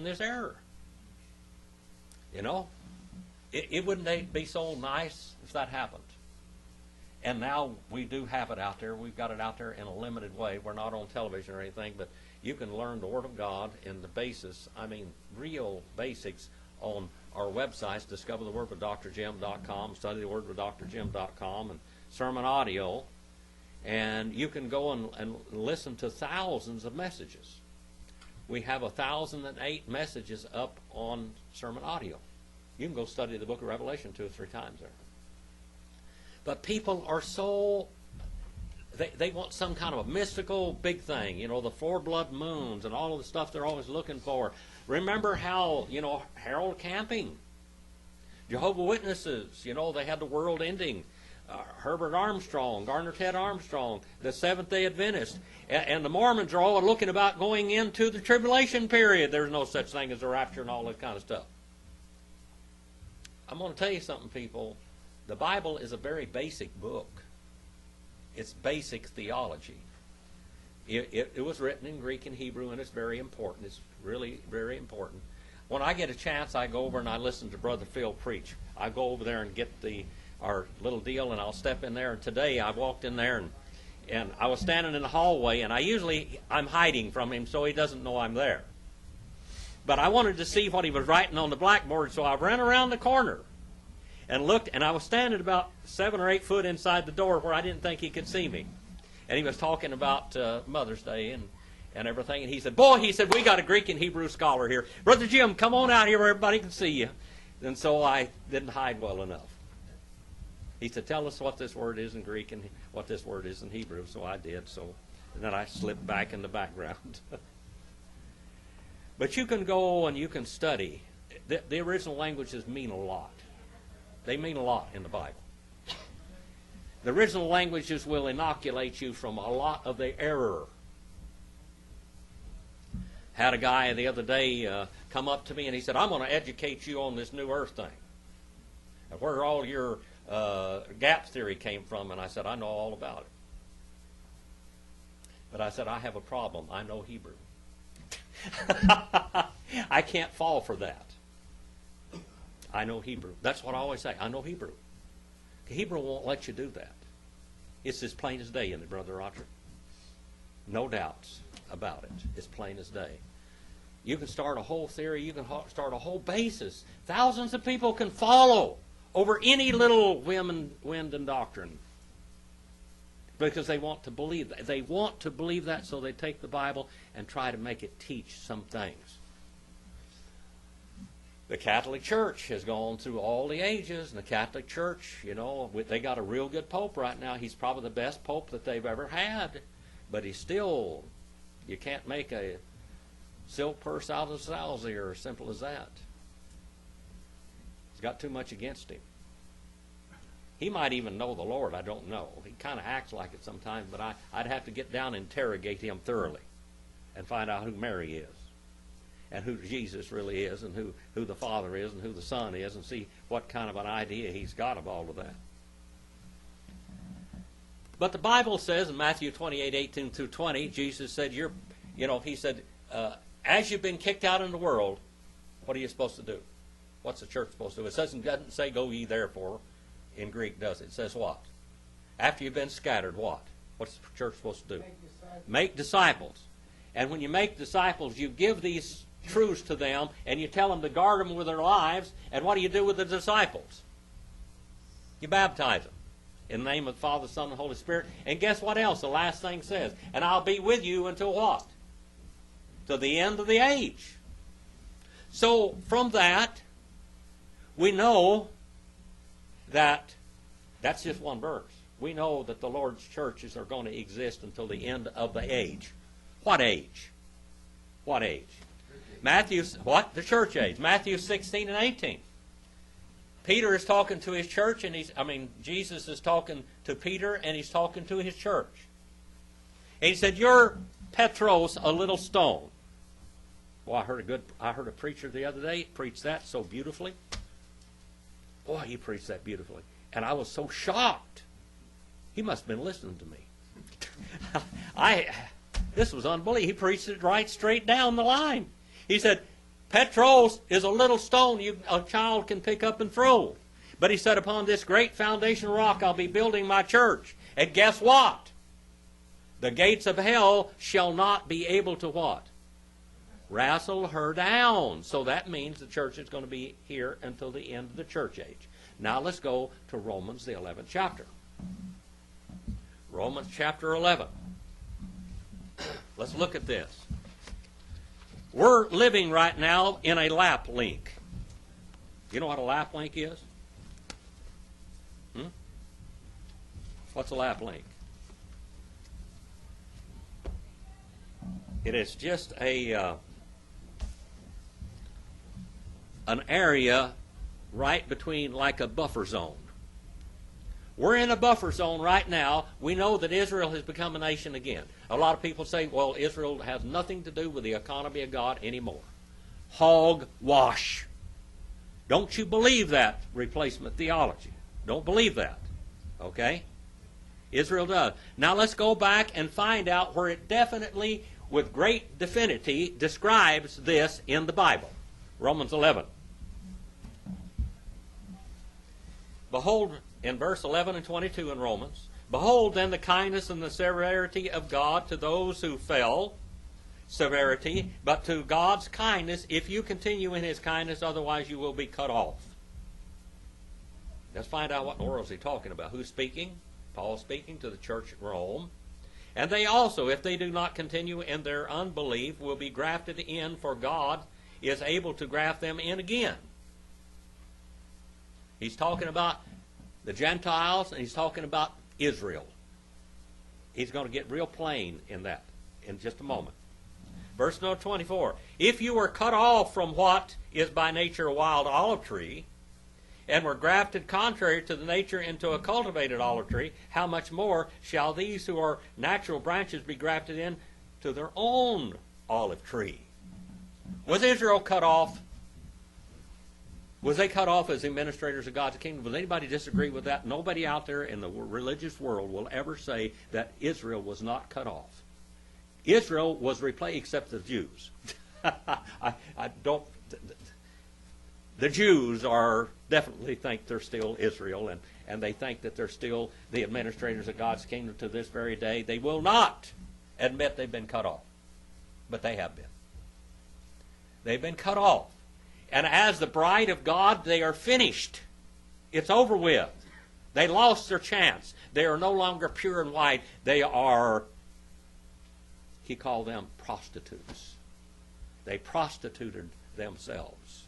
this error. You know, it wouldn't be so nice if that happened. And now we do have it out there. We've got it out there in a limited way. We're not on television or anything, but you can learn the Word of God in the basis, real basics on our websites, discoverthewordwithdrjim.com, studythewordwithdrjim.com, and sermon audio. And you can go and listen to thousands of messages. We have 1,008 messages up on sermon audio. You can go study the book of Revelation 2 or 3 times there. But people are so, they want some kind of a mystical big thing, you know, the 4 blood moons and all of the stuff they're always looking for. Remember how, you know, Harold Camping, Jehovah's Witnesses, you know, they had the world ending. Herbert Armstrong, Garner Ted Armstrong, the Seventh-day Adventist. And the Mormons are all looking about going into the tribulation period. There's no such thing as a rapture and all that kind of stuff. I'm going to tell you something, people. The Bible is a very basic book. It's basic theology. It was written in Greek and Hebrew, and it's very important. It's really very important. When I get a chance, I go over and I listen to Brother Phil preach. I go over there and get our little deal, and I'll step in there. And today I walked in there, and I was standing in the hallway, and I'm hiding from him so he doesn't know I'm there. But I wanted to see what he was writing on the blackboard, so I ran around the corner and looked, and I was standing about 7 or 8 foot inside the door where I didn't think he could see me. And he was talking about Mother's Day and everything. And he said, boy, we got a Greek and Hebrew scholar here. Brother Jim, come on out here where everybody can see you. And so I didn't hide well enough. He said, tell us what this word is in Greek and what this word is in Hebrew. So I did. And then I slipped back in the background. But you can go and you can study. The original languages mean a lot. They mean a lot in the Bible. The original languages will inoculate you from a lot of the error. Had a guy the other day come up to me and he said, I'm going to educate you on this new earth thing. And where all your gap theory came from. And I said, I know all about it. But I said, I have a problem. I know Hebrew. I can't fall for that. I know Hebrew. That's what I always say. I know Hebrew. Hebrew won't let you do that. It's as plain as day, isn't it, Brother Roger? No doubts about it. It's plain as day. You can start a whole theory. You can start a whole basis. Thousands of people can follow over any little wind and doctrine because they want to believe that. They want to believe that, so they take the Bible and try to make it teach some things. The Catholic Church has gone through all the ages, and the Catholic Church, you know, they got a real good pope right now. He's probably the best pope that they've ever had, but he's still, you can't make a silk purse out of salsier, as simple as that. He's got too much against him. He might even know the Lord, I don't know. He kind of acts like it sometimes, but I'd have to get down and interrogate him thoroughly and find out who Mary is, and who Jesus really is, and who the Father is, and who the Son is, and see what kind of an idea he's got of all of that. But the Bible says in Matthew 28:18 through 20, Jesus said, he said, as you've been kicked out in the world, what are you supposed to do? What's the church supposed to do? It doesn't say go ye therefore in Greek, does it? It says what? After you've been scattered, what? What's the church supposed to do? Make disciples. And when you make disciples, you give these truths to them, and you tell them to guard them with their lives. And what do you do with the disciples? You baptize them in the name of the Father, Son, and Holy Spirit. And guess what else? The last thing says, and I'll be with you until what? To the end of the age. So from that, we know that that's just one verse. We know that the Lord's churches are going to exist until the end of the age. What age? What age? The church age. Matthew 16 and 18. Peter is talking to his church, and Jesus is talking to Peter, and he's talking to his church. And he said, "You're Petros, a little stone." Well, I heard a preacher the other day preach that so beautifully. Boy, he preached that beautifully. And I was so shocked. He must have been listening to me. This was unbelievable. He preached it right straight down the line. He said, Petros is a little stone a child can pick up and throw. But he said, upon this great foundation rock I'll be building my church. And guess what? The gates of hell shall not be able to what? Wrestle her down. So that means the church is going to be here until the end of the church age. Now let's go to Romans, the 11th chapter. Romans chapter 11. Let's look at this. We're living right now in a lap link. You know what a lap link is? What's a lap link? It is just an area right between, like a buffer zone. We're in a buffer zone right now. We know that Israel has become a nation again. A lot of people say, well, Israel has nothing to do with the economy of God anymore. Hogwash. Don't you believe that replacement theology? Don't believe that. Okay? Israel does. Now let's go back and find out where it definitely, with great definity, describes this in the Bible. Romans 11. Behold, in verse 11 and 22 in Romans, behold then the kindness and the severity of God to those who fell, severity, but to God's kindness, if you continue in his kindness, otherwise you will be cut off. Let's find out what in the world is he talking about. Who's speaking? Paul speaking to the church at Rome. And they also, if they do not continue in their unbelief, will be grafted in, for God is able to graft them in again. He's talking about the Gentiles, and he's talking about Israel. He's going to get real plain in that in just a moment. Verse 24. If you were cut off from what is by nature a wild olive tree, and were grafted contrary to the nature into a cultivated olive tree, how much more shall these who are natural branches be grafted in to their own olive tree? Was Israel cut off? Was they cut off as administrators of God's kingdom? Does anybody disagree with that? Nobody out there in the religious world will ever say that Israel was not cut off. Israel was replaced, except the Jews. I don't. The Jews are definitely think they're still Israel, and they think that they're still the administrators of God's kingdom to this very day. They will not admit they've been cut off, but they have been. They've been cut off. And as the bride of God, they are finished. It's over with. They lost their chance. They are no longer pure and white. They are, he called them prostitutes. They prostituted themselves.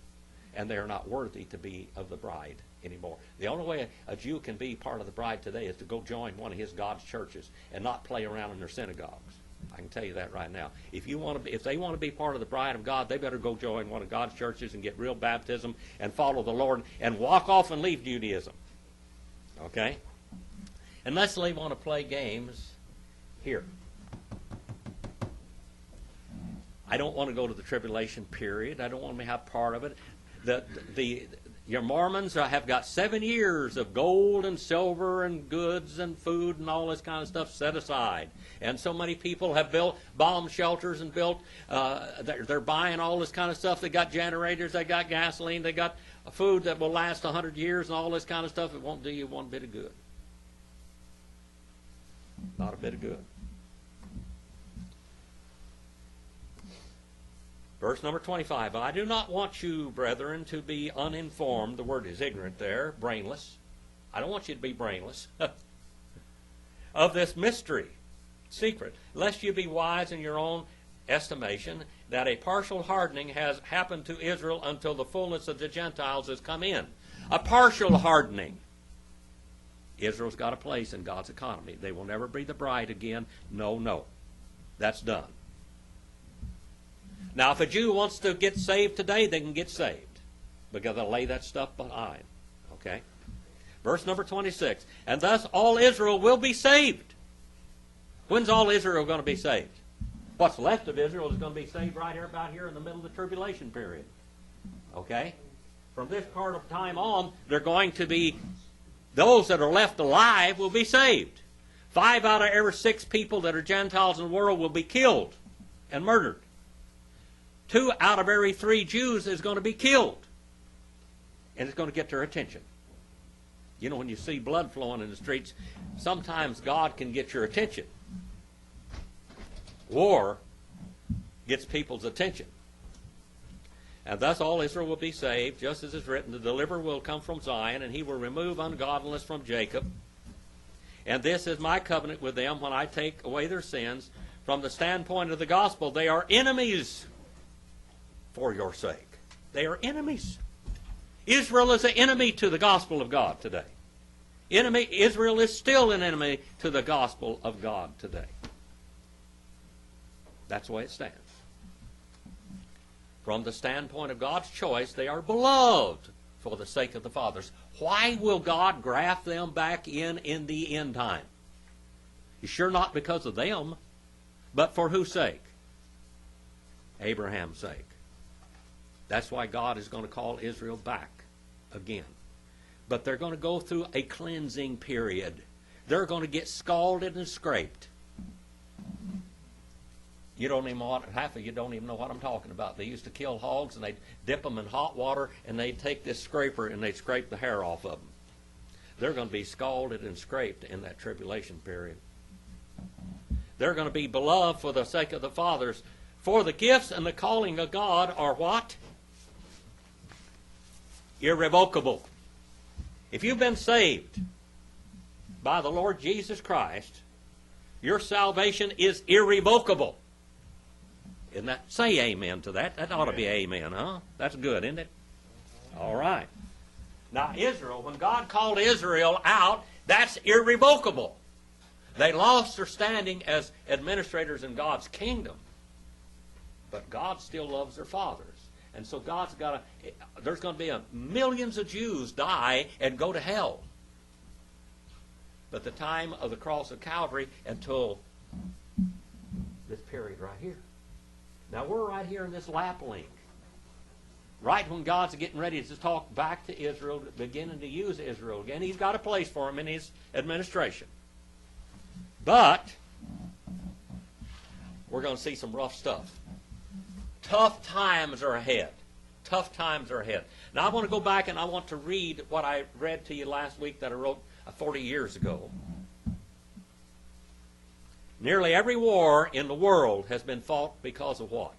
And they are not worthy to be of the bride anymore. The only way a Jew can be part of the bride today is to go join one of his God's churches and not play around in their synagogues. I can tell you that right now. If they want to be part of the bride of God, they better go join one of God's churches and get real baptism and follow the Lord and walk off and leave Judaism. Okay? Unless they want to play games here. I don't want to go to the tribulation period. I don't want to have part of it. Your Mormons have got 7 years of gold and silver and goods and food and all this kind of stuff set aside. And so many people have built bomb shelters and built, they're buying all this kind of stuff. They got generators, they got gasoline, they got food that will last 100 years and all this kind of stuff. It won't do you one bit of good. Not a bit of good. Verse number 25, I do not want you, brethren, to be uninformed. The word is ignorant there, brainless. I don't want you to be brainless. Of this mystery, secret, lest you be wise in your own estimation, that a partial hardening has happened to Israel until the fullness of the Gentiles has come in. A partial hardening. Israel's got a place in God's economy. They will never be the bride again. No. That's done. Now, if a Jew wants to get saved today, they can get saved because they'll lay that stuff behind. Okay? Verse number 26. And thus all Israel will be saved. When's all Israel going to be saved? What's left of Israel is going to be saved right here, about here in the middle of the tribulation period. Okay? From this part of time on, they're going to be, those that are left alive will be saved. 5 out of every 6 people that are Gentiles in the world will be killed and murdered. 2 out of every 3 Jews is going to be killed. And it's going to get their attention. You know, when you see blood flowing in the streets, sometimes God can get your attention. War gets people's attention. And thus all Israel will be saved, just as is written, the deliverer will come from Zion, and he will remove ungodliness from Jacob. And this is my covenant with them when I take away their sins. From the standpoint of the gospel, they are enemies for your sake. They are enemies. Israel is an enemy to the gospel of God today. Israel is still an enemy to the gospel of God today. That's the way it stands. From the standpoint of God's choice, they are beloved for the sake of the fathers. Why will God graft them back in the end time? It's sure not because of them, but for whose sake? Abraham's sake. That's why God is going to call Israel back again. But they're going to go through a cleansing period. They're going to get scalded and scraped. You don't even know half of you don't even know what I'm talking about. They used to kill hogs and they'd dip them in hot water and they'd take this scraper and they'd scrape the hair off of them. They're going to be scalded and scraped in that tribulation period. They're going to be beloved for the sake of the fathers. For the gifts and the calling of God are what? Irrevocable. If you've been saved by the Lord Jesus Christ, your salvation is irrevocable. Isn't that? Say amen to that. That ought to be amen, huh? That's good, isn't it? All right. Now, Israel, when God called Israel out, that's irrevocable. They lost their standing as administrators in God's kingdom. But God still loves their fathers. And so God's got to, there's going to be millions of Jews die and go to hell. But the time of the cross of Calvary until this period right here. Now we're right here in this lap link. Right when God's getting ready to talk back to Israel, beginning to use Israel again. He's got a place for them in his administration. But we're going to see some rough stuff. Tough times are ahead. Tough times are ahead. Now I want to go back and I want to read what I read to you last week that I wrote 40 years ago. Nearly every war in the world has been fought because of what?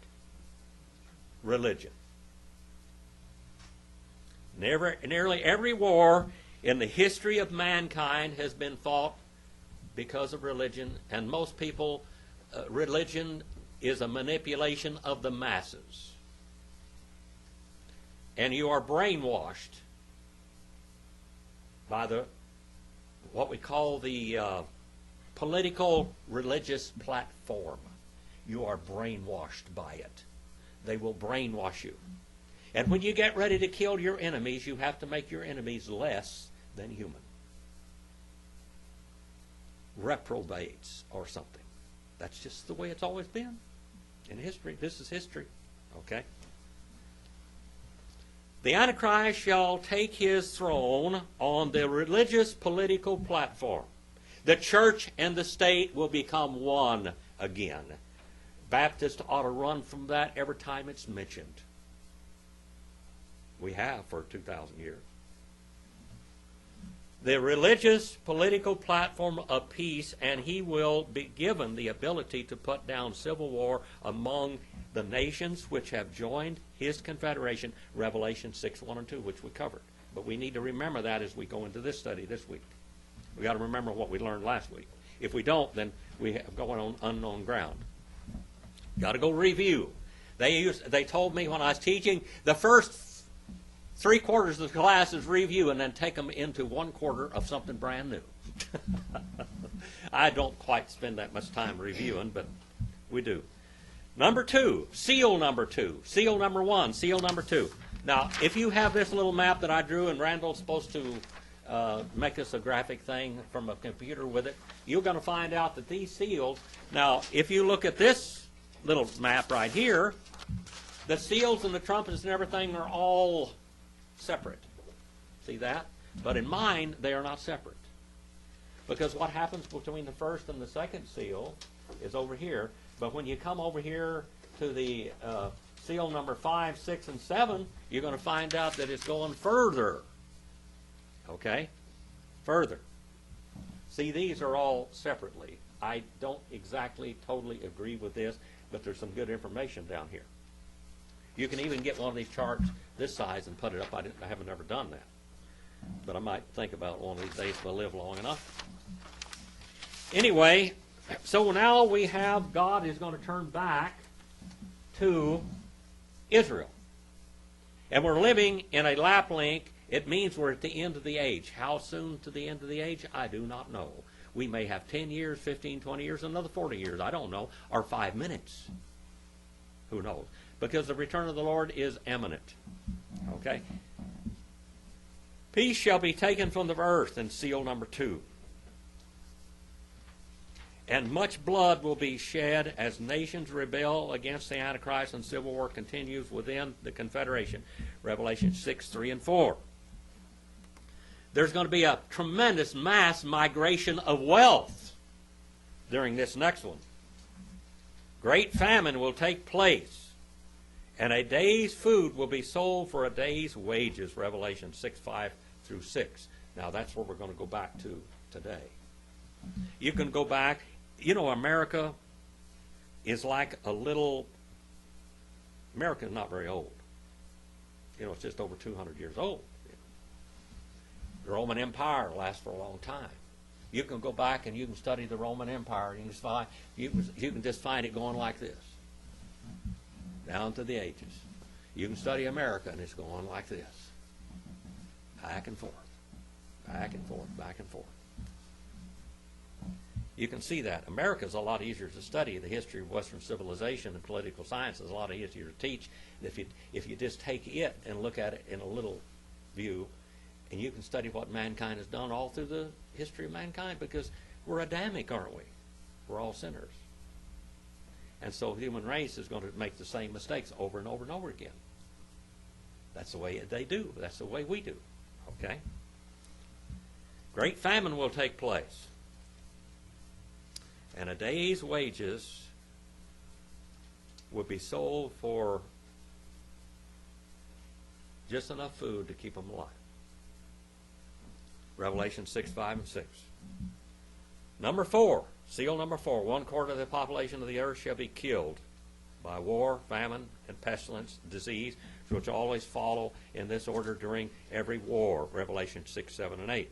Religion. Nearly every war in the history of mankind has been fought because of religion, and most people, religion is a manipulation of the masses. And you are brainwashed by what we call the political religious platform. You are brainwashed by it. They will brainwash you. And when you get ready to kill your enemies, you have to make your enemies less than human. Reprobates or something. That's just the way it's always been in history. This is history. Okay? The Antichrist shall take his throne on the religious political platform. The church and the state will become one again. Baptists ought to run from that every time it's mentioned. We have for 2,000 years. The religious political platform of peace, and he will be given the ability to put down civil war among the nations which have joined his confederation, Revelation 6:1 and 2, which we covered. But we need to remember that as we go into this study this week. We've got to remember what we learned last week. If we don't, then we have going on unknown ground. Got to go review. They told me when I was teaching, the first 3/4 of the class is review, and then take them into 1/4 of something brand new. I don't quite spend that much time reviewing, but we do. Number 2, seal number 2, seal number 1, seal number 2. Now, if you have this little map that I drew, and Randall's supposed to make us a graphic thing from a computer with it, you're going to find out that these seals, now, if you look at this little map right here, the seals and the trumpets and everything are all separate. See that? But in mine, they are not separate. Because what happens between the first and the second seal is over here. But when you come over here to the seal number 5, 6, and 7, you're going to find out that it's going further. Okay? Further. See, these are all separately. I don't exactly totally agree with this, but there's some good information down here. You can even get one of these charts this size and put it up. I haven't ever done that. But I might think about one of these days if I live long enough. Anyway, so now we have God is going to turn back to Israel. And we're living in a lap link. It means we're at the end of the age. How soon to the end of the age? I do not know. We may have 10 years, 15, 20 years, another 40 years. I don't know. Or 5 minutes. Who knows? Because the return of the Lord is imminent. Okay? Peace shall be taken from the earth, and seal number 2. And much blood will be shed as nations rebel against the Antichrist, and civil war continues within the Confederation. Revelation 6, 3, and 4. There's going to be a tremendous mass migration of wealth during this next one. Great famine will take place, and a day's food will be sold for a day's wages. Revelation 6, 5 through 6. Now that's where we're going to go back to today. You can go back. You know, America is like a little... America is not very old. You know, it's just over 200 years old. The Roman Empire lasts for a long time. You can go back and you can study the Roman Empire. You can just find it going like this, down to the ages. You can study America and it's going like this, back and forth, back and forth, back and forth. You can see that. America is a lot easier to study. The history of Western civilization and political science is a lot easier to teach if you just take it and look at it in a little view, and you can study what mankind has done all through the history of mankind, because we're Adamic, aren't we? We're all sinners. And so the human race is going to make the same mistakes over and over and over again. That's the way they do. That's the way we do. Okay? Great famine will take place. And a day's wages will be sold for just enough food to keep them alive. Revelation 6, 5, and 6. Number 4, seal number 4. 1/4 of the population of the earth shall be killed by war, famine, and pestilence, disease, which always follow in this order during every war. Revelation 6, 7, and 8.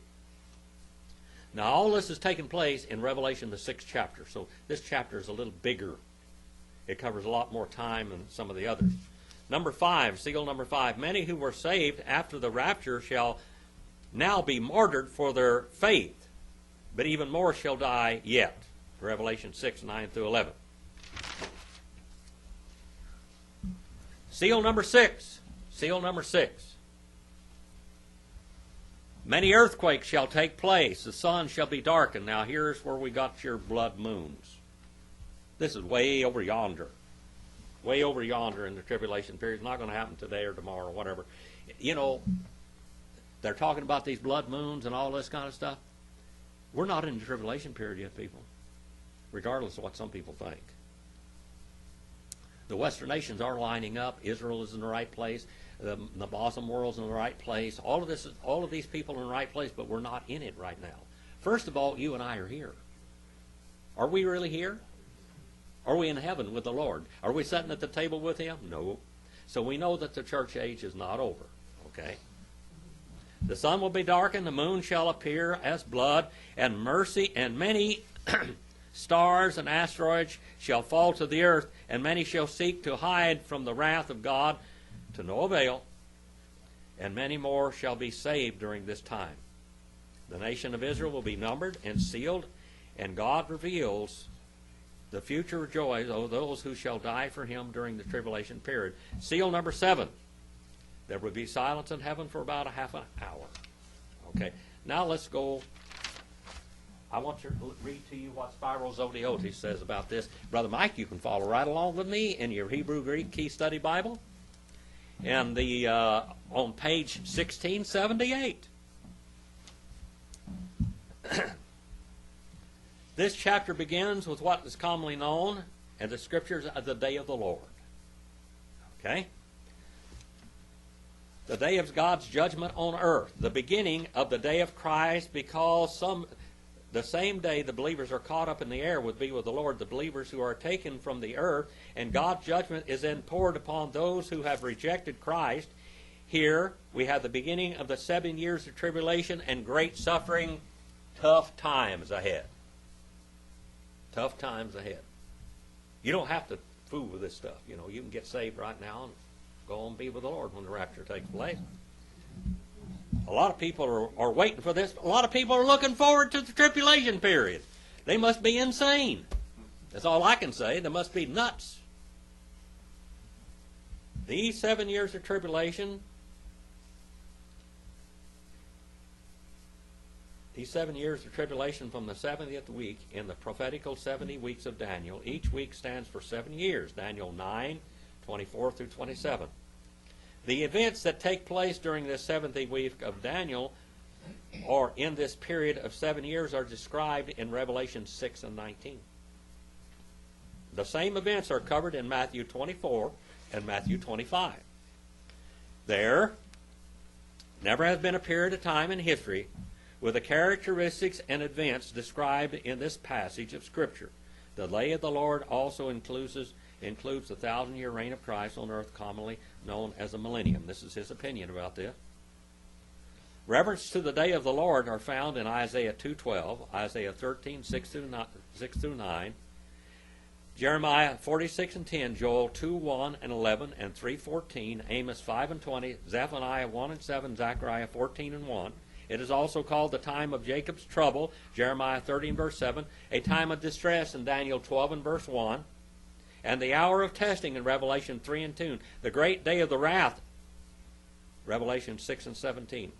Now, all this is taking place in Revelation, the 6th chapter. So this chapter is a little bigger. It covers a lot more time than some of the others. Number 5, seal number 5. Many who were saved after the rapture shall now be martyred for their faith, but even more shall die yet. Revelation 6, 9 through 11. Seal number 6. Seal number 6. Many earthquakes shall take place. The sun shall be darkened. Now here's where we got your blood moons. This is way over yonder. Way over yonder in the tribulation period. It's not going to happen today or tomorrow or whatever. You know, they're talking about these blood moons and all this kind of stuff. We're not in the tribulation period yet, people, regardless of what some people think. The Western nations are lining up. Israel is in the right place. The Muslim world's in the right place. All of these people are in the right place, but we're not in it right now. First of all, you and I are here. Are we really here? Are we in heaven with the Lord? Are we sitting at the table with Him? No. So we know that the church age is not over. Okay? The sun will be darkened, the moon shall appear as blood, and mercy, and many stars and asteroids shall fall to the earth, and many shall seek to hide from the wrath of God, to no avail, and many more shall be saved during this time. The nation of Israel will be numbered and sealed, and God reveals the future joys of those who shall die for Him during the tribulation period. Seal number 7. There will be silence in heaven for about a half an hour. Okay, now let's go. I want to read to you what Spyro Zodiotis says about this. Brother Mike, you can follow right along with me in your Hebrew Greek Key Study Bible. And on page 1678. This chapter begins with what is commonly known as the Scriptures of the Day of the Lord. Okay? The day of God's judgment on earth. The beginning of the day of Christ, because the same day the believers are caught up in the air would be with the Lord, the believers who are taken from the earth, and God's judgment is then poured upon those who have rejected Christ. Here we have the beginning of the 7 years of tribulation and great suffering, tough times ahead. Tough times ahead. You don't have to fool with this stuff. You know, you can get saved right now and go and be with the Lord when the rapture takes place. A lot of people are waiting for this. A lot of people are looking forward to the tribulation period. They must be insane. That's all I can say. They must be nuts. These 7 years of tribulation, from the 70th week in the prophetical 70 weeks of Daniel, each week stands for 7 years. Daniel 9, 24 through 27. The events that take place during this 70th week of Daniel, or in this period of 7 years, are described in Revelation 6 and 19. The same events are covered in Matthew 24 and Matthew 25. There never has been a period of time in history with the characteristics and events described in this passage of Scripture. The day of the Lord also includes the 1,000-year reign of Christ on earth, commonly known as a millennium. This is his opinion about this. Reference to the day of the Lord are found in Isaiah 2:12, Isaiah 13, 6 through 9, Jeremiah 46 and 10, Joel 2:1 and 11, and 3:14, Amos 5 and 20, Zephaniah 1 and 7, Zechariah 14 and 1. It is also called the time of Jacob's trouble, Jeremiah 30 and verse 7, a time of distress in Daniel 12 and verse 1, and the hour of testing in Revelation 3 and 2, the great day of the wrath, Revelation 6 and 17.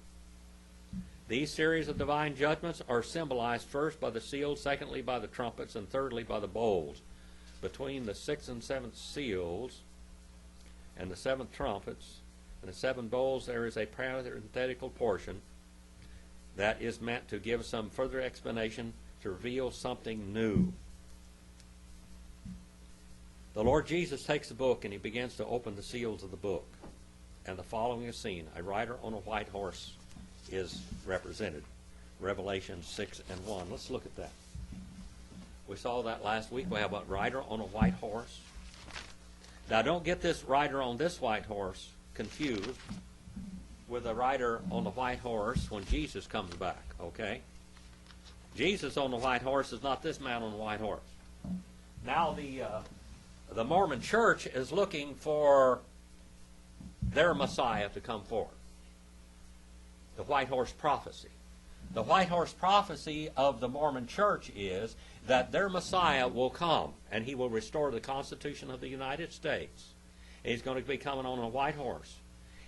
These series of divine judgments are symbolized first by the seals, secondly by the trumpets, and thirdly by the bowls. Between the sixth and seventh seals and the seventh trumpets and the seven bowls, there is a parenthetical portion that is meant to give some further explanation, to reveal something new. The Lord Jesus takes the book and he begins to open the seals of the book. And the following is seen. A rider on a white horse is represented. Revelation 6 and 1. Let's look at that. We saw that last week. We have a rider on a white horse. Now don't get this rider on this white horse confused with a rider on the white horse when Jesus comes back, okay? Jesus on the white horse is not this man on the white horse. Now the Mormon church is looking for their Messiah to come forth. The white horse prophecy. The white horse prophecy of the Mormon church is that their Messiah will come and he will restore the Constitution of the United States. And he's going to be coming on a white horse.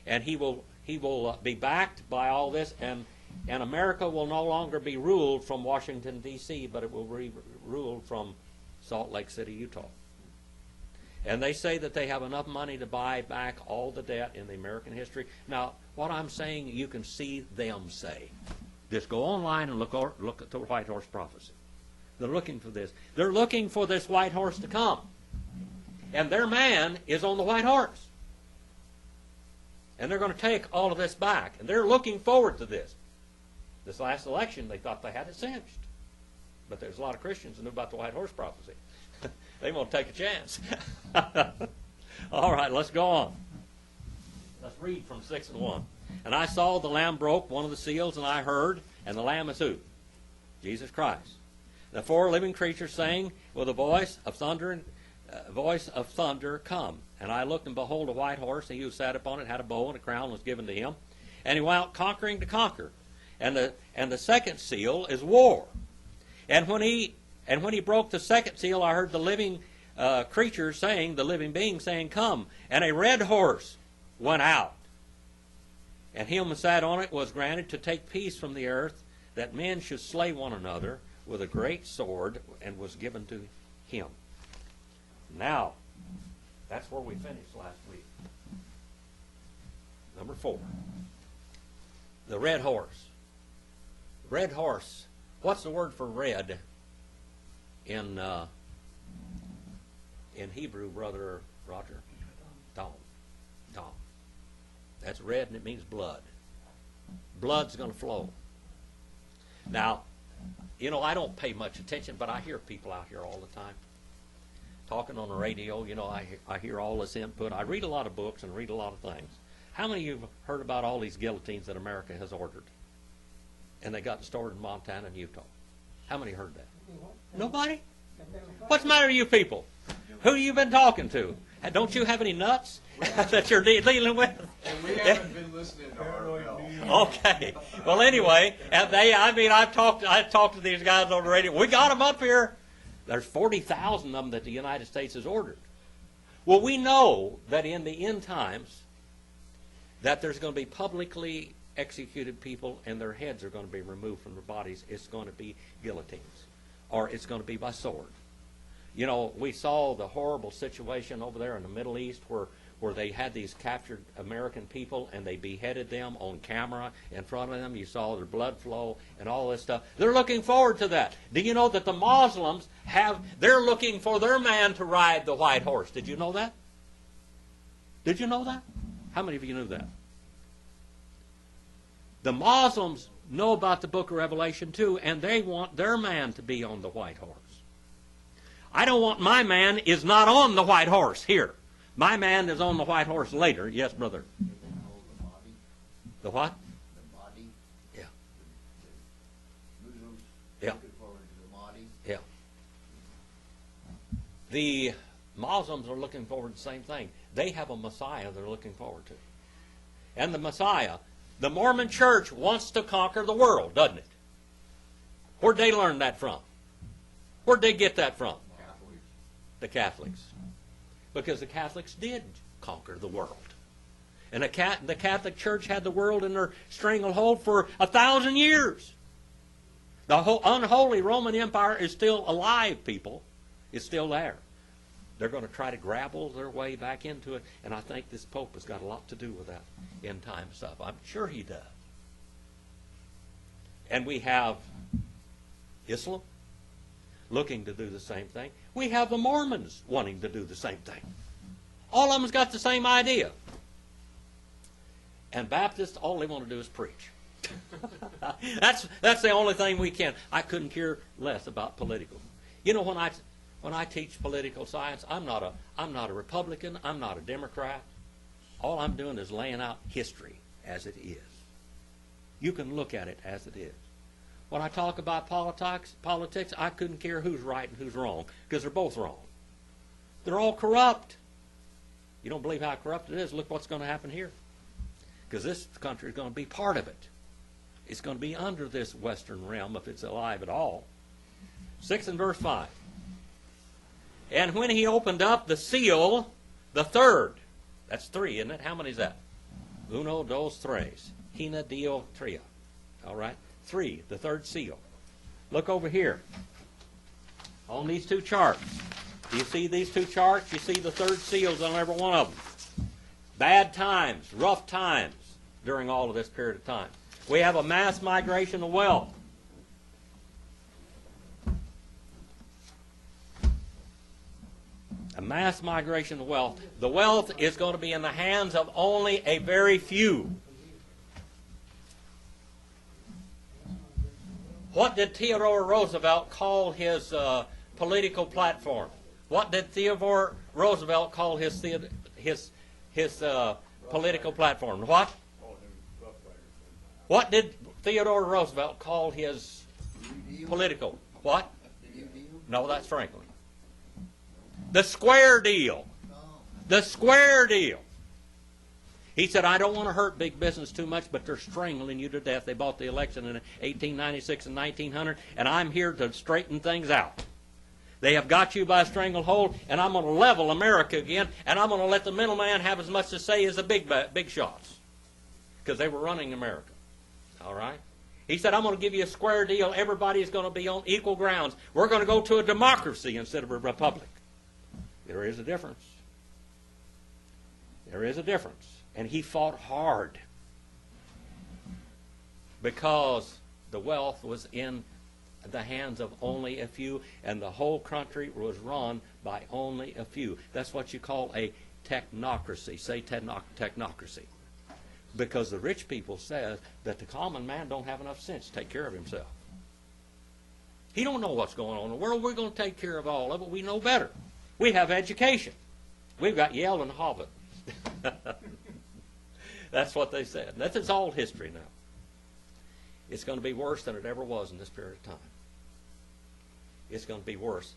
And he will be backed by all this, and America will no longer be ruled from Washington, D.C., but it will be ruled from Salt Lake City, Utah. And they say that they have enough money to buy back all the debt in the American history. Now, what I'm saying, you can see them say. Just go online and look at the white horse prophecy. They're looking for this. They're looking for this white horse to come. And their man is on the white horse. And they're going to take all of this back. And they're looking forward to this. This last election, they thought they had it cinched. But there's a lot of Christians who knew about the white horse prophecy. They won't take a chance. All right, let's go on. Let's read from 6 and 1. And I saw the Lamb broke one of the seals, and I heard, and the Lamb is who? Jesus Christ. The four living creatures saying with a voice of thunder, come. And I looked, and behold, a white horse, and he who sat upon it had a bow, and a crown was given to him. And he went out conquering to conquer. And the second seal is war. And when he broke the second seal, I heard the living creature saying, the living being saying, come. And a red horse went out. And him who sat on it was granted to take peace from the earth, that men should slay one another with a great sword, and was given to him. Now, that's where we finished last week. Number 4. The red horse. Red horse. What's the word for red in Hebrew, Brother Roger? Dawn. That's red, and it means blood. Blood's going to flow. Now, you know, I don't pay much attention, but I hear people out here all the time talking on the radio. You know, I hear all this input. I read a lot of books and read a lot of things. How many of you have heard about all these guillotines that America has ordered? And they got stored in Montana and Utah. How many heard that? Nobody? What's the matter with you people? Who you been talking to? Don't you have any nuts that you're dealing with? And we haven't been listening to our bill. Okay. Well, anyway, and I talked to these guys on the radio. We got them up here. There's 40,000 of them that the United States has ordered. Well, we know that in the end times that there's going to be publicly executed people and their heads are going to be removed from their bodies. It's going to be guillotines, or it's going to be by sword. You know, we saw the horrible situation over there in the Middle East where they had these captured American people and they beheaded them on camera in front of them. You saw their blood flow and all this stuff. They're looking forward to that. Do you know that the Muslims they're looking for their man to ride the white horse? Did you know that? Did you know that? How many of you knew that? The Muslims know about the book of Revelation too, and they want their man to be on the white horse. I don't want my man is not on the white horse here. My man is on the white horse later. Yes, brother. The what? The body. Yeah. The Muslims Yeah. looking forward to the body. Yeah. The Muslims are looking forward to the same thing. They have a Messiah they're looking forward to. And the Messiah, the Mormon church wants to conquer the world, doesn't it? Where'd they learn that from? Where'd they get that from? Catholics. The Catholics. Because the Catholics did conquer the world. And the Catholic Church had the world in their stranglehold for 1,000 years. The whole unholy Roman Empire is still alive, people. It's still there. They're going to try to grapple their way back into it, and I think this Pope has got a lot to do with that end time stuff. I'm sure he does. And we have Islam looking to do the same thing. We have the Mormons wanting to do the same thing. All of them's got the same idea. And Baptists, all they want to do is preach. That's the only thing we can. I couldn't care less about political. You know, when I teach political science, I'm not a Republican, I'm not a Democrat. All I'm doing is laying out history as it is. You can look at it as it is. When I talk about politics, I couldn't care who's right and who's wrong, because they're both wrong. They're all corrupt. You don't believe how corrupt it is? Look what's going to happen here. Because this country is going to be part of it. It's going to be under this Western realm if it's alive at all. 6 and verse 5. And when he opened up the seal, the third. That's 3, isn't it? How many is that? Uno, dos, tres. Hina, dio, tria. All right? 3, the third seal. Look over here on these 2 charts. Do you see these 2 charts? You see the third seals on every one of them. Bad times, rough times during all of this period of time. We have a mass migration of wealth. A mass migration of wealth. The wealth is going to be in the hands of only a very few. What did Theodore Roosevelt call his political platform? What did Theodore Roosevelt call his political platform? What? What did Theodore Roosevelt call his political? What? No, that's Franklin. The square deal. The square deal. He said, I don't want to hurt big business too much, but they're strangling you to death. They bought the election in 1896 and 1900, and I'm here to straighten things out. They have got you by a stranglehold, and I'm going to level America again, and I'm going to let the middleman have as much to say as the big shots, because they were running America. All right? He said, I'm going to give you a square deal. Everybody's going to be on equal grounds. We're going to go to a democracy instead of a republic. There is a difference. There is a difference. And he fought hard because the wealth was in the hands of only a few, and the whole country was run by only a few. That's what you call a technocracy. Say technocracy. Because the rich people says that the common man don't have enough sense to take care of himself. He don't know what's going on in the world. We're going to take care of all of it. We know better. We have education. We've got Yale and Harvard. That's what they said. That's old history now. It's going to be worse than it ever was in this period of time. It's going to be worse.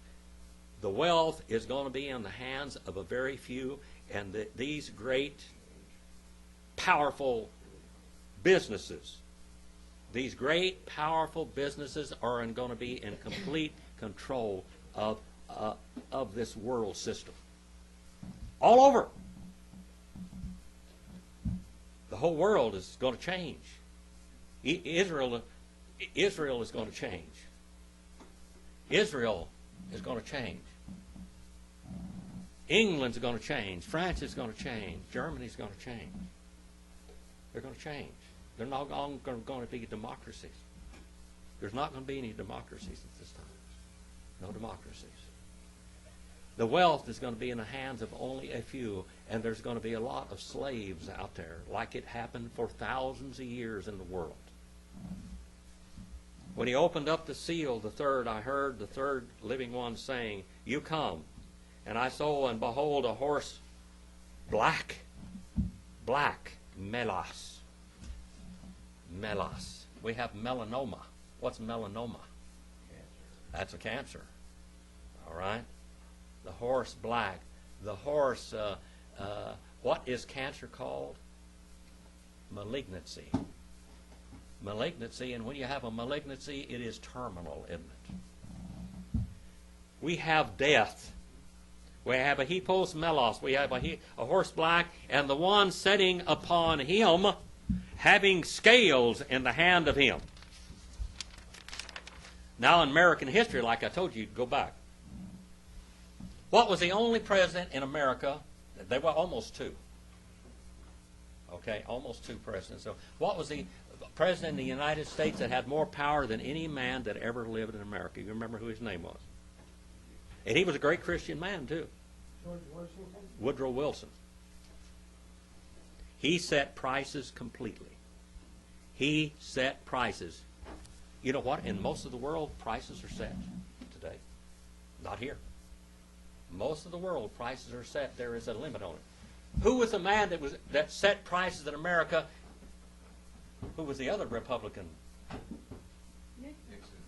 The wealth is going to be in the hands of a very few, and these great, powerful businesses, these great, powerful businesses are going to be in complete control of this world system. All over. The whole world is going to change. Israel is going to change. Israel is going to change. England's going to change. France is going to change. Germany's going to change. They're going to change. They're not going to be democracies. There's not going to be any democracies at this time. No democracies. The wealth is going to be in the hands of only a few, and there's going to be a lot of slaves out there, like it happened for thousands of years in the world. When he opened up the seal, the third, I heard the third living one saying, "You come." And I saw, and behold, a horse, black, melos. Melos. We have melanoma. What's melanoma? Cancer. That's a cancer. All right? The horse black. The horse, what is cancer called? Malignancy. Malignancy, and when you have a malignancy, it is terminal, isn't it? We have death. We have a hippos melos. We have a horse black, and the one sitting upon him having scales in the hand of him. Now in American history, like I told you, go back. What was the only president in America? There were almost two. Okay, almost two presidents. So what was the president of the United States that had more power than any man that ever lived in America? You remember who his name was? And he was a great Christian man, too. George Washington? Woodrow Wilson. He set prices completely. He set prices. You know what? In most of the world, prices are set today. Not here. Most of the world, prices are set. There is a limit on it. Who was the man that set prices in America? Who was the other Republican?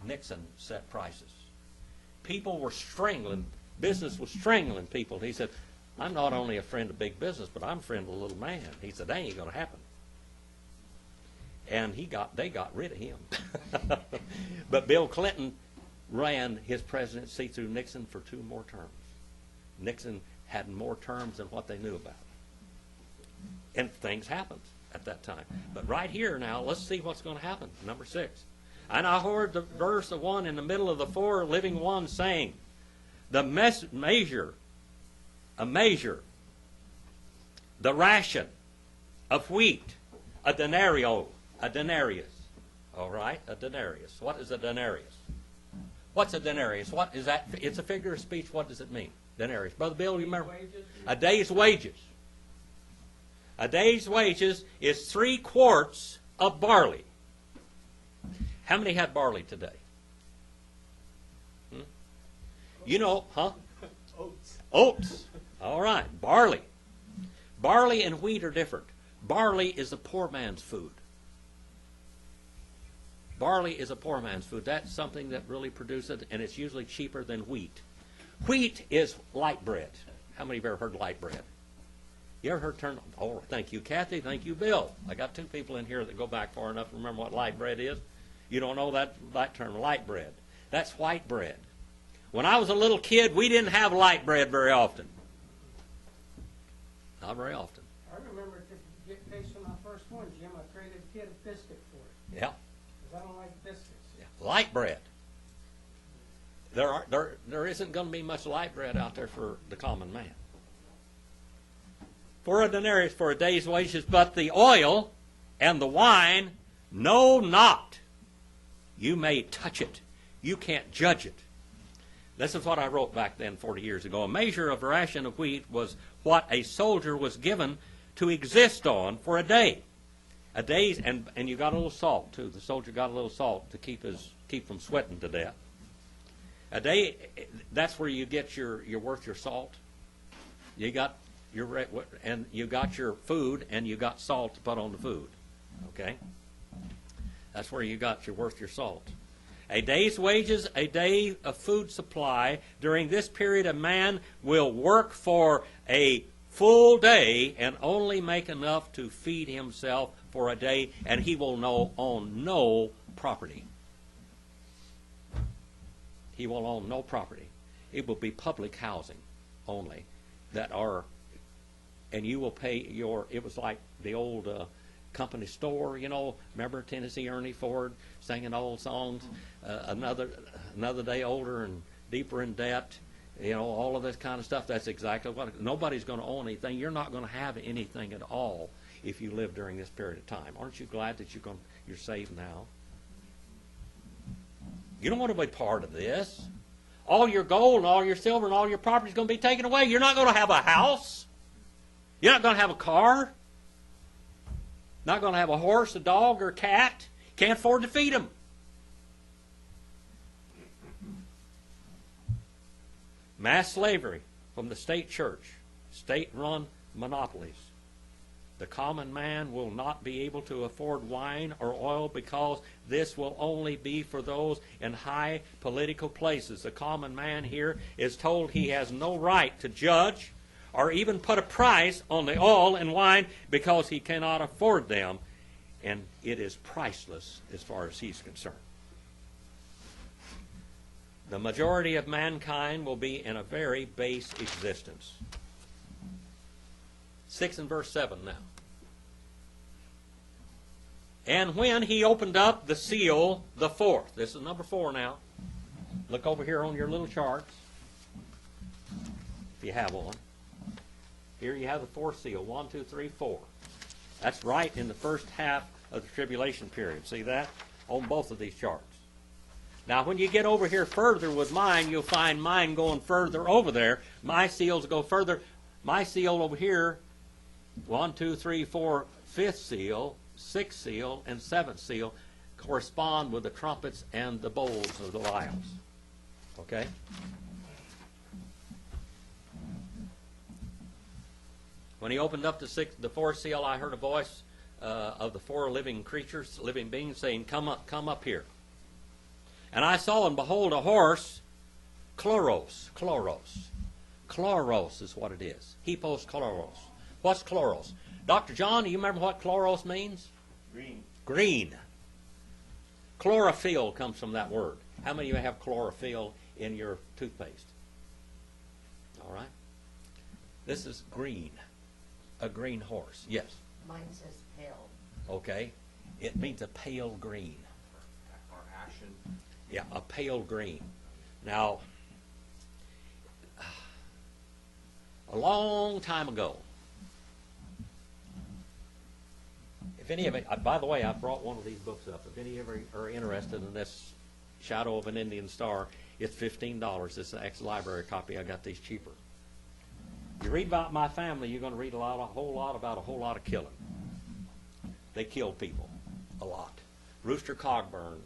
Nixon set prices. People were strangling. Business was strangling people. He said, "I'm not only a friend of big business, but I'm a friend of the little man." He said, "That ain't going to happen." And they got rid of him. But Bill Clinton ran his presidency through Nixon for 2 more terms. Nixon had more terms than what they knew about. And things happened at that time. But right here now, let's see what's going to happen. Number 6. And I heard the verse of one in the middle of the 4 living ones saying, the measure, the ration of wheat, a denarius. All right, a denarius. What is a denarius? What's a denarius? What is that? It's a figure of speech. What does it mean? Denarius. Brother Bill, you remember? A day's wages. A day's wages is 3 quarts of barley. How many had barley today? You know, huh? Oats. Oats. All right, barley. Barley and wheat are different. Barley is a poor man's food. Barley is a poor man's food. That's something that really produces it, and it's usually cheaper than wheat. Wheat is light bread. How many of you have ever heard light bread? You ever heard turn? Oh, thank you, Kathy. Thank you, Bill. I got 2 people in here that go back far enough to remember what light bread is. You don't know that term, light bread. That's white bread. When I was a little kid, we didn't have light bread very often. Not very often. I remember to get paid for my first one, Jim, I traded a kid a biscuit for it. Yeah. Because I don't like biscuits. Yeah. Light bread. There isn't going to be much light bread out there for the common man. For a denarius, for a day's wages, but the oil and the wine, no not. You may touch it. You can't judge it. This is what I wrote back then 40 years ago. A measure of ration of wheat was what a soldier was given to exist on for a day. A day's, and you got a little salt too. The soldier got a little salt to keep from sweating to death. A day, that's where you get your worth your salt. You got and you got your food, and you got salt to put on the food. Okay, that's where you got your worth your salt. A day's wages, a day of food supply. During this period, a man will work for a full day and only make enough to feed himself for a day, and he will own no property. He will own no property. It will be public housing only that are, and you will pay it was like the old company store, remember Tennessee Ernie Ford singing old songs, another day older and deeper in debt, all of this kind of stuff. That's exactly what, nobody's going to own anything. You're not going to have anything at all if you live during this period of time. Aren't you glad that you're saved now? You don't want to be part of this. All your gold and all your silver and all your property is going to be taken away. You're not going to have a house. You're not going to have a car. Not going to have a horse, a dog, or a cat. Can't afford to feed them. Mass slavery from the state church. State-run monopolies. The common man will not be able to afford wine or oil because this will only be for those in high political places. The common man here is told he has no right to judge or even put a price on the oil and wine because he cannot afford them, and it is priceless as far as he's concerned. The majority of mankind will be in a very base existence. 6 and verse 7 now. And when he opened up the seal, the fourth. This is number 4 now. Look over here on your little charts, if you have one. Here you have the fourth seal. 1, 2, 3, 4. That's right in the first half of the tribulation period. See that? On both of these charts. Now, when you get over here further with mine, you'll find mine going further over there. My seals go further. My seal over here, 1, 2, 3, 4, 5th seal, 6th seal, and 7th seal correspond with the trumpets and the bowls of the vials. Okay? When he opened up the 4th seal, I heard a voice of the 4 living creatures, living beings, saying, come up here. And I saw and behold a horse, chloros. Chloros is what it is. Hippos chloros. What's chloros? Dr. John, do you remember what chloros means? Green. Chlorophyll comes from that word. How many of you have chlorophyll in your toothpaste? All right. This is green. A green horse. Yes. Mine says pale. Okay. It means a pale green. Or ashen. Yeah, a pale green. Now, a long time ago, if any of it, by the way, I brought one of these books up. If any of you are interested in this Shadow of an Indian Star, it's $15. It's an ex-library copy. I got these cheaper. You read about my family, you're going to read a whole lot about a whole lot of killing. They killed people, a lot. Rooster Cogburn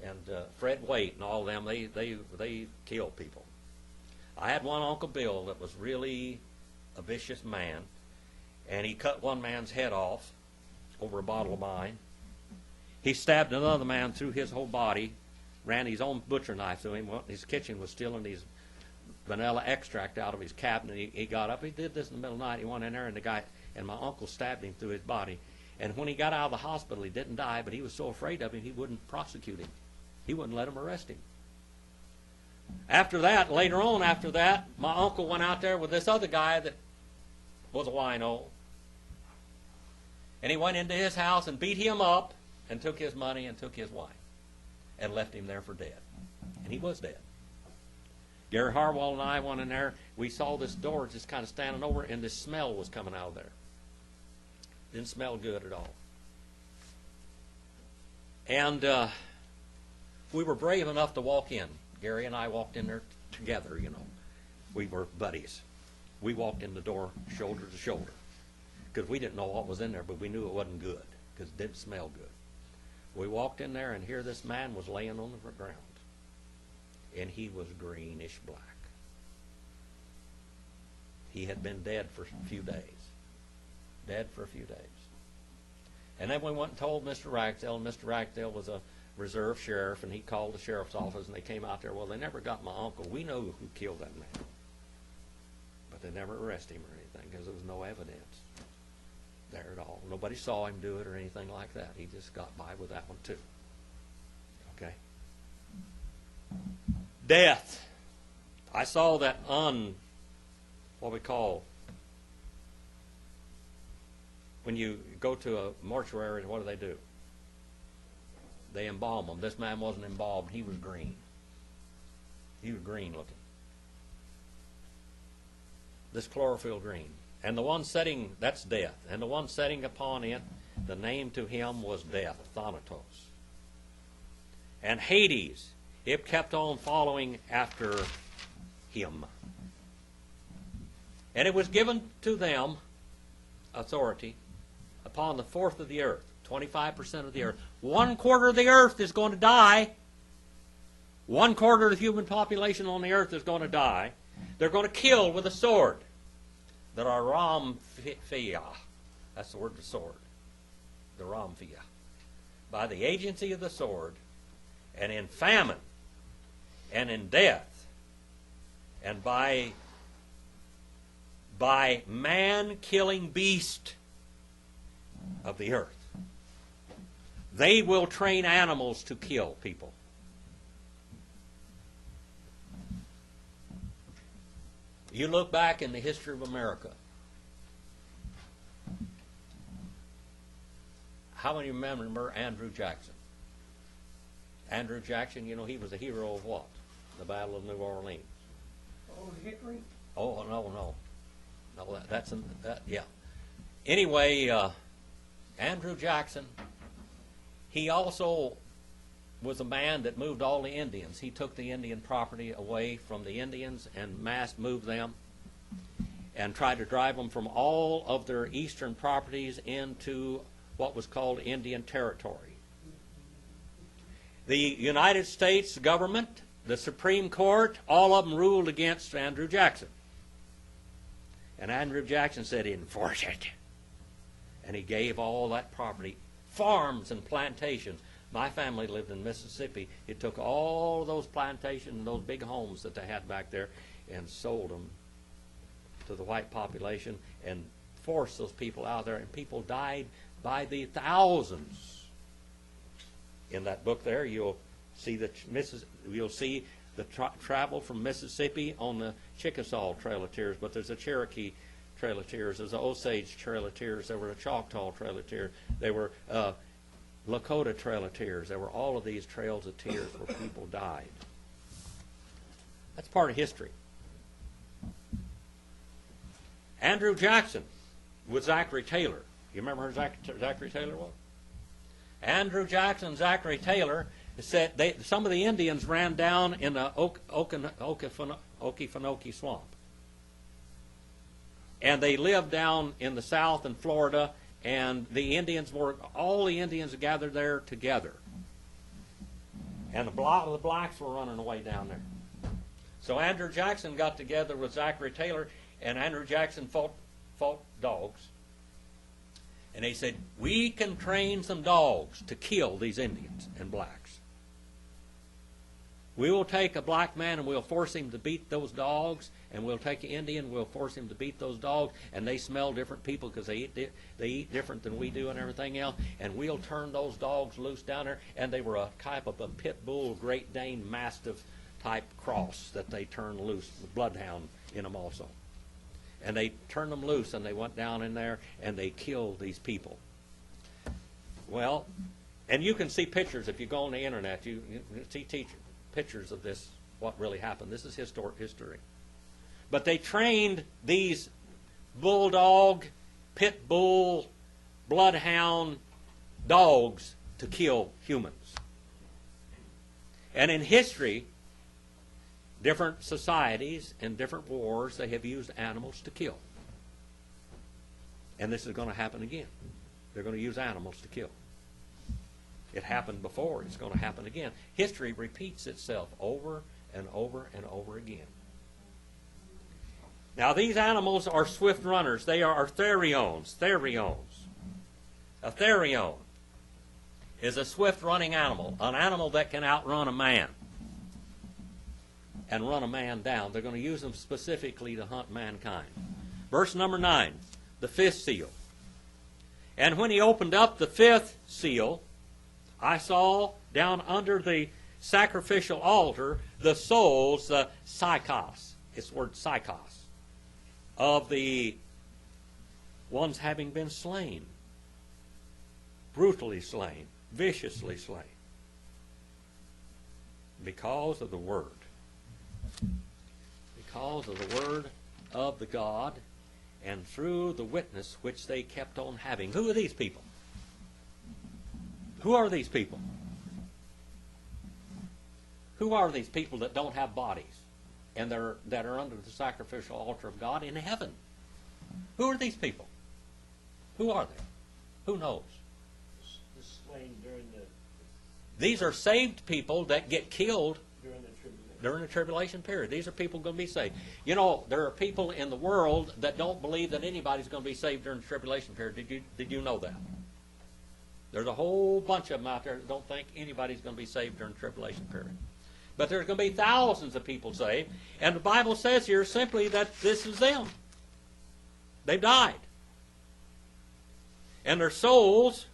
and Fred Waite and all of them, they killed people. I had one Uncle Bill that was really a vicious man, and he cut one man's head off over a bottle of wine. He stabbed another man through his whole body, ran his own butcher knife through him. His kitchen was stealing his vanilla extract out of his cabinet. He got up. He did this in the middle of the night. He went in there, and my uncle stabbed him through his body. And when he got out of the hospital, he didn't die, but he was so afraid of him, he wouldn't prosecute him. He wouldn't let him arrest him. Later on after that, my uncle went out there with this other guy that was a wino. And he went into his house and beat him up and took his money and took his wife and left him there for dead. And he was dead. Gary Harwell and I went in there. We saw this door just kind of standing over, and this smell was coming out of there. Didn't smell good at all. And we were brave enough to walk in. Gary and I walked in there together, We were buddies. We walked in the door shoulder to shoulder because we didn't know what was in there, but we knew it wasn't good. because it didn't smell good. We walked in there, and here this man was laying on the ground, and he was greenish black. He had been dead for a few days. Dead for a few days. And then we went and told Mr. Ragsdale, and Mr. Ragsdale was a reserve sheriff, and he called the sheriff's office, and they came out there. Well, they never got my uncle. We know who killed that man. But they never arrested him or anything because there was no evidence there at all. Nobody saw him do it or anything like that. He just got by with that one too. Okay? Death. I saw that what we call, when you go to a mortuary, what do? They embalm him. This man wasn't embalmed. He was green. He was green looking. This chlorophyll green. And the one setting, that's death. And the one setting upon it, the name to him was death, Thanatos. And Hades, it kept on following after him. And it was given to them authority upon the fourth of the earth, 25% of the earth. 1/4 of the earth is going to die. 1/4 of the human population on the earth is going to die. They're going to kill with a sword. There are Ramphia. That's the word for sword. The Ramphia. By the agency of the sword, and in famine, and in death, and by man-killing beast of the earth. They will train animals to kill people. You look back in the history of America. How many remember Andrew Jackson? Andrew Jackson, he was a hero of what? The Battle of New Orleans. Old Hickory? Oh, no. No, yeah. Anyway, Andrew Jackson, he also was a man that moved all the Indians. He took the Indian property away from the Indians and mass moved them and tried to drive them from all of their eastern properties into what was called Indian Territory. The United States government, the Supreme Court, all of them ruled against Andrew Jackson. And Andrew Jackson said, enforce it. And he gave all that property, farms and plantations. My family lived in Mississippi. It took all those plantations and those big homes that they had back there and sold them to the white population and forced those people out there. And people died by the thousands. In that book there, you'll see the travel from Mississippi on the Chickasaw Trail of Tears, but there's a Cherokee Trail of Tears, there's an Osage Trail of Tears, there were a Choctaw Trail of Tears, there were Lakota Trail of Tears, there were all of these trails of tears where people died. That's part of history. Andrew Jackson with Zachary Taylor. You remember who Zachary Taylor was? Andrew Jackson and Zachary Taylor said some of the Indians ran down in the Okefenokee Swamp. And they lived down in the south in Florida, and all the Indians gathered there together. And a lot of the blacks were running away down there. So Andrew Jackson got together with Zachary Taylor, and Andrew Jackson fought dogs. And they said, we can train some dogs to kill these Indians and blacks. We will take a black man and we'll force him to beat those dogs, and we'll take an Indian and we'll force him to beat those dogs, and they smell different people because they eat different than we do and everything else, and we'll turn those dogs loose down there. And they were a type of a pit bull, Great Dane, Mastiff type cross that they turned loose, with bloodhound in them also. And they turned them loose, and they went down in there, and they killed these people. Well, and you can see pictures if you go on the internet. You see pictures of this, what really happened. This is history. But they trained these bulldog, pit bull, bloodhound dogs to kill humans. And in history, different societies and different wars, they have used animals to kill. And this is going to happen again. They're going to use animals to kill. It happened before. It's going to happen again. History repeats itself over and over and over again. Now, these animals are swift runners. They are theriones. A therione is a swift-running animal, an animal that can outrun a man and run a man down. They're going to use them specifically to hunt mankind. Verse number 9, the fifth seal. And when he opened up the fifth seal, I saw down under the sacrificial altar the souls, the psychos, it's the word psychos, of the ones having been slain, brutally slain, viciously slain, because of the word. Because of the word of the God, and through the witness which they kept on having. Who are these people? Who are these people? Who are these people that don't have bodies and that are under the sacrificial altar of God in heaven? Who are these people? Who are they? Who knows? The slain during the These are saved people that get killed during the tribulation. during the tribulation period. These are people going to be saved. You know, there are people in the world that don't believe that anybody's going to be saved during the tribulation period. Did you know that? There's a whole bunch of them out there that don't think anybody's going to be saved during the tribulation period. But there's going to be thousands of people saved. And the Bible says here simply that this is them. They've died. And their souls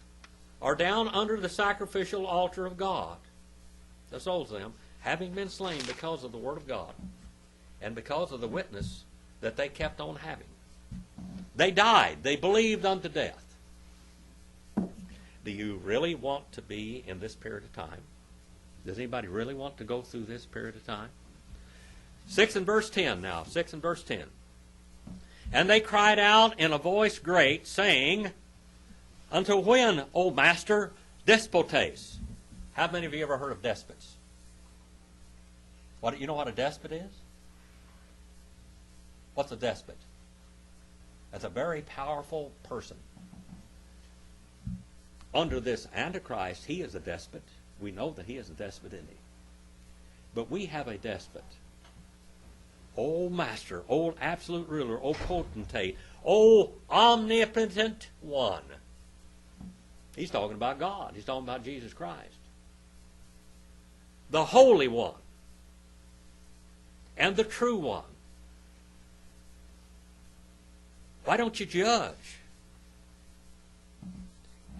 are down under the sacrificial altar of God. The souls of them, having been slain because of the Word of God and because of the witness that they kept on having. They died. They believed unto death. Do you really want to be in this period of time? Does anybody really want to go through this period of time? 6 and verse 10 now. 6 and verse 10. And they cried out in a voice great, saying, Until when, O Master, despotes? How many of you ever heard of despots? You know what a despot is? What's a despot? That's a very powerful person. Under this Antichrist, he is a despot. We know that he is a despot, isn't he? But we have a despot. Old master, old absolute ruler, old potentate, old omnipotent one. He's talking about God. He's talking about Jesus Christ. The Holy One. And the True One. Why don't you judge?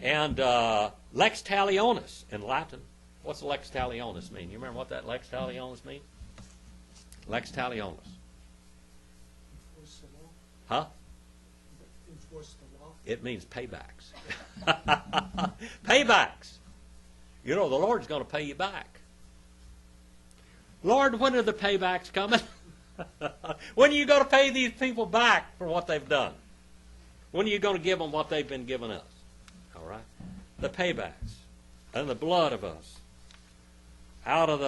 And lex talionis in Latin. What's lex talionis mean? You remember what that lex talionis means? Lex talionis. Enforce the law. Huh? Enforce the law. It means paybacks. Paybacks. You know, the Lord's going to pay you back. Lord, when are the paybacks coming? When are you going to pay these people back for what they've done? When are you going to give them what they've been giving us? All right? The paybacks and the blood of us out of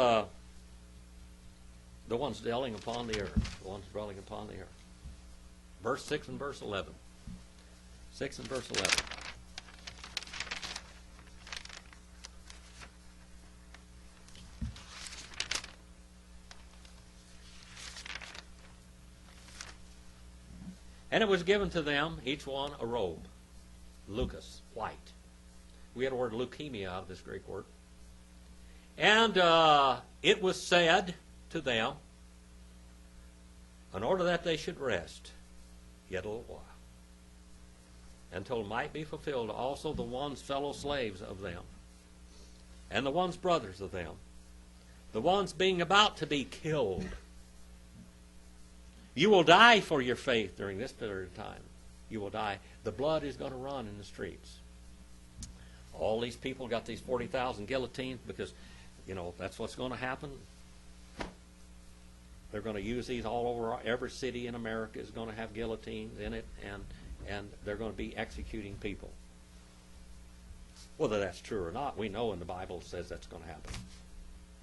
the ones dwelling upon the earth. The ones dwelling upon the earth. Verse 6 and verse 11. 6 and verse 11. And it was given to them, each one, a robe. Lucas, white. We had the word leukemia out of this Greek word. And it was said to them, in order that they should rest yet a little while, until it might be fulfilled also the ones fellow slaves of them, and the ones brothers of them, the ones being about to be killed. You will die for your faith during this period of time. You will die. The blood is going to run in the streets. All these people got these 40,000 guillotines because, you know, that's what's going to happen. They're going to use these all over. Every city in America is going to have guillotines in it, and they're going to be executing people. Whether that's true or not, we know in the Bible it says that's going to happen.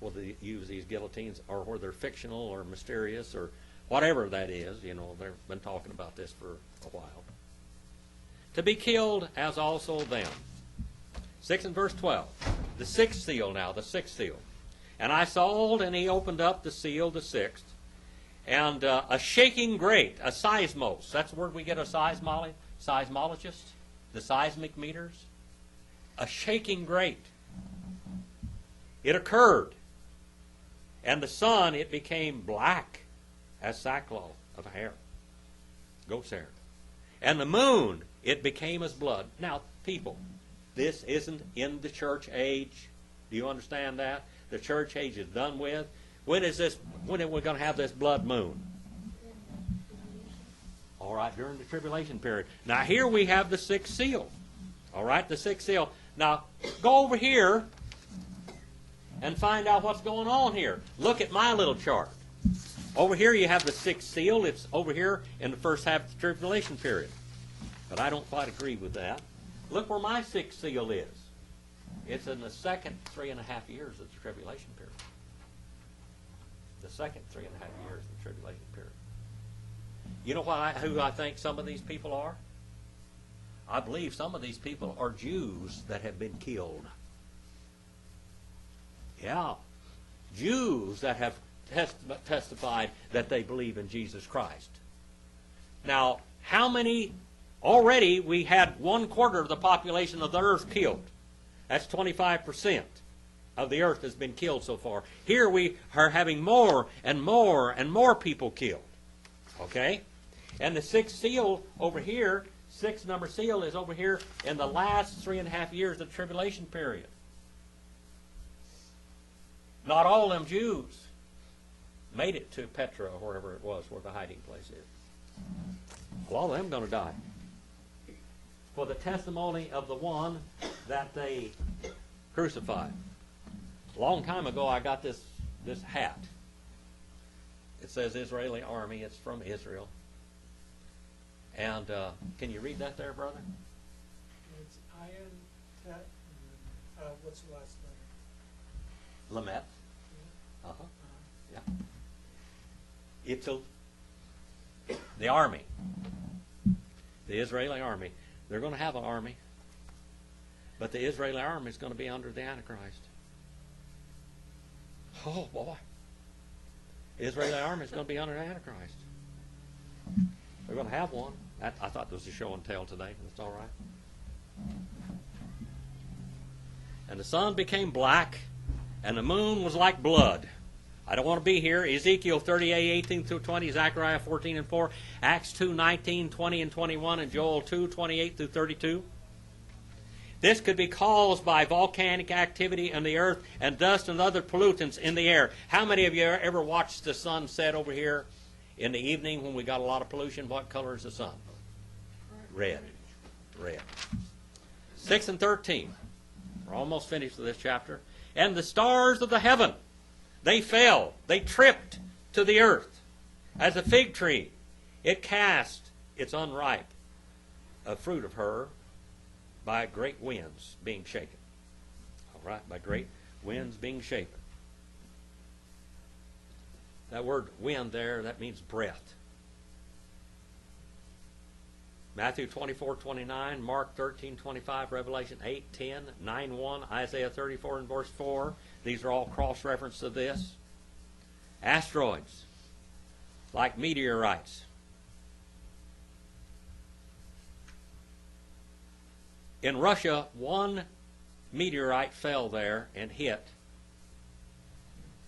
Whether they use these guillotines or whether they're fictional or mysterious or whatever that is, you know, they've been talking about this for a while. to be killed as also them. 6 and verse 12. The sixth seal now, the sixth seal. And I saw, and he opened up the seal, the sixth, and a shaking great, a seismos. That's the word we get a seismologist, the seismic meters. A shaking great. It occurred. And the sun, it became black as sackcloth of hair, goat's hair. And the moon, it became as blood. Now, people, this isn't in the church age. Do you understand that? The church age is done with. When are we going to have this blood moon? All right, during the tribulation period. Now, here we have the sixth seal. All right, the sixth seal. Now, go over here and find out what's going on here. Look at my little chart. Over here you have the sixth seal. It's over here in the first half of the tribulation period. But I don't quite agree with that. Look where my sixth seal is. It's in the second 3.5 years of the tribulation period. The second 3.5 years of the tribulation period. You know who I think some of these people are? I believe some of these people are Jews that have been killed. Yeah. Jews that have testified that they believe in Jesus Christ. Now, how many? Already we had 1/4 of the population of the earth killed. That's 25% of the earth has been killed so far. Here we are having more and more and more people killed. Okay? And the sixth seal over here, sixth number seal is over here in the last 3.5 years of the tribulation period. Not all them Jews made it to Petra or wherever it was where the hiding place is. A lot of them going to die. For the testimony of the one that they crucified. A long time ago I got this hat. It says Israeli Army. It's from Israel. And can you read that there, brother? It's iron, tet, what's the last letter? Lamet. Uh-huh. Yeah. It's the army. The Israeli army. They're going to have an army. But the Israeli army is going to be under the Antichrist. Oh, boy. The Israeli army is going to be under the Antichrist. They're going to have one. I thought this was a show and tell today. That's all right. And the sun became black, and the moon was like blood. I don't want to be here. Ezekiel 38:18-20, Zechariah 14:4, Acts 2:19, 20 and 21, and Joel 2:28-32. This could be caused by volcanic activity in the earth and dust and other pollutants in the air. How many of you ever watched the sun set over here in the evening when we got a lot of pollution? What color is the sun? Red. Red. 6 and 13. We're almost finished with this chapter. And the stars of the heaven, they fell, they tripped to the earth. As a fig tree, it cast its unripe fruit of her by great winds being shaken. All right, by great winds being shaken. That word wind there, that means breath. Matthew 24:29, Mark 13:25, Revelation 8:10, 9:1, Isaiah 34 and verse 4. These are all cross-reference to this. Asteroids, like meteorites. In Russia, one meteorite fell there and hit.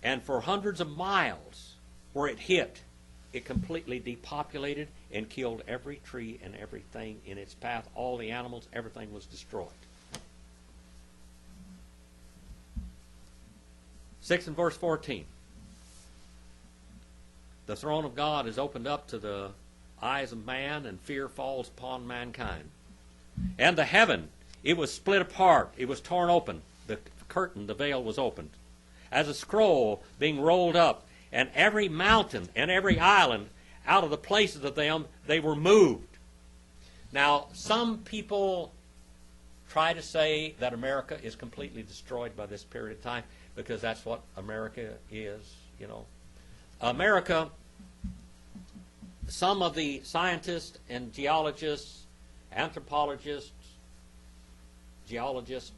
And for hundreds of miles where it hit, it completely depopulated and killed every tree and everything in its path. All the animals, everything was destroyed. 6 and verse 14. The throne of God is opened up to the eyes of man, and fear falls upon mankind. And the heaven, it was split apart. It was torn open. The curtain, the veil was opened. As a scroll being rolled up, and every mountain and every island out of the places of them, they were moved. Now, some people try to say that America is completely destroyed by this period of time because that's what America is, you know. America, some of the scientists and geologists anthropologists, geologists,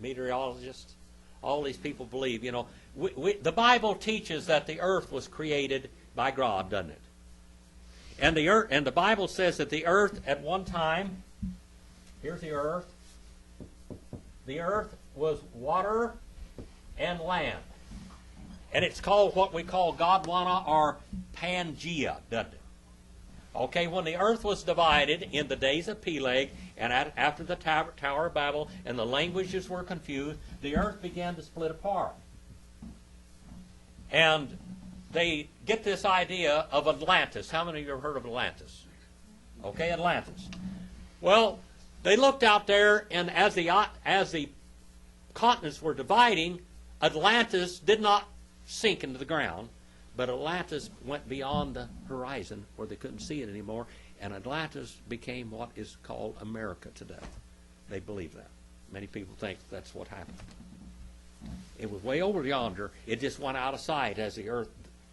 meteorologists, all these people believe, the Bible teaches that the earth was created by God, doesn't it? And the Bible says that the earth at one time, here's the earth. The earth was water and land. And it's called what we call Gondwana or Pangea, doesn't it? Okay, when the earth was divided in the days of Peleg and after the Tower of Babel and the languages were confused, the earth began to split apart. And they get this idea of Atlantis. How many of you have heard of Atlantis? Okay, Atlantis. Well, they looked out there, and as the continents were dividing, Atlantis did not sink into the ground, but Atlantis went beyond the horizon where they couldn't see it anymore, and Atlantis became what is called America today. They believe that. Many people think that's what happened. It was way over yonder. It just went out of sight as the earth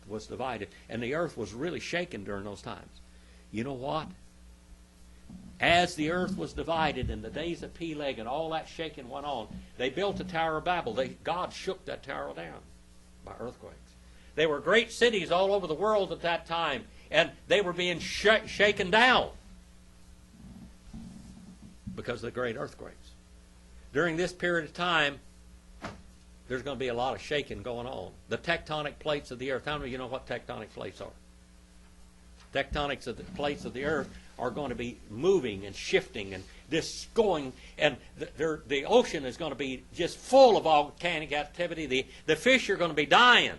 was divided, and the earth was really shaken during those times. You know what? As the earth was divided in the days of Peleg and all that shaking went on, they built the Tower of Babel. God shook that tower down by earthquakes. There were great cities all over the world at that time, and they were being shaken down because of the great earthquakes. During this period of time, there's going to be a lot of shaking going on. The tectonic plates of the earth. How many of you know what tectonic plates are? Tectonics of the plates of the earth are going to be moving and shifting and just going, and the ocean is going to be just full of volcanic activity. The fish are going to be dying.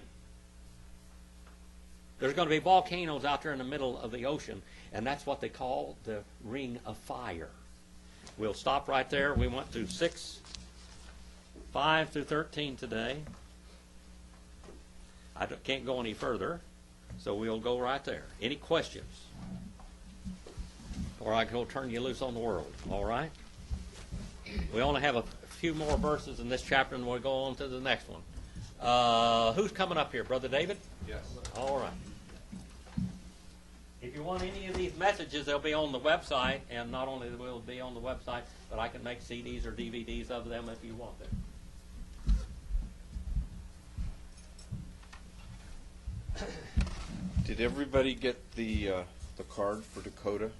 There's going to be volcanoes out there in the middle of the ocean, and that's what they call the ring of fire. We'll stop right there. We went through 5 through 13 today. I can't go any further, so we'll go right there. Any questions? Or I can go turn you loose on the world. All right? We only have a few more verses in this chapter, and we'll go on to the next one. Who's coming up here? Brother David? Yes. All right. If you want any of these messages, they'll be on the website, and not only will they be on the website, but I can make CDs or DVDs of them if you want them. Did everybody get the card for Dakota?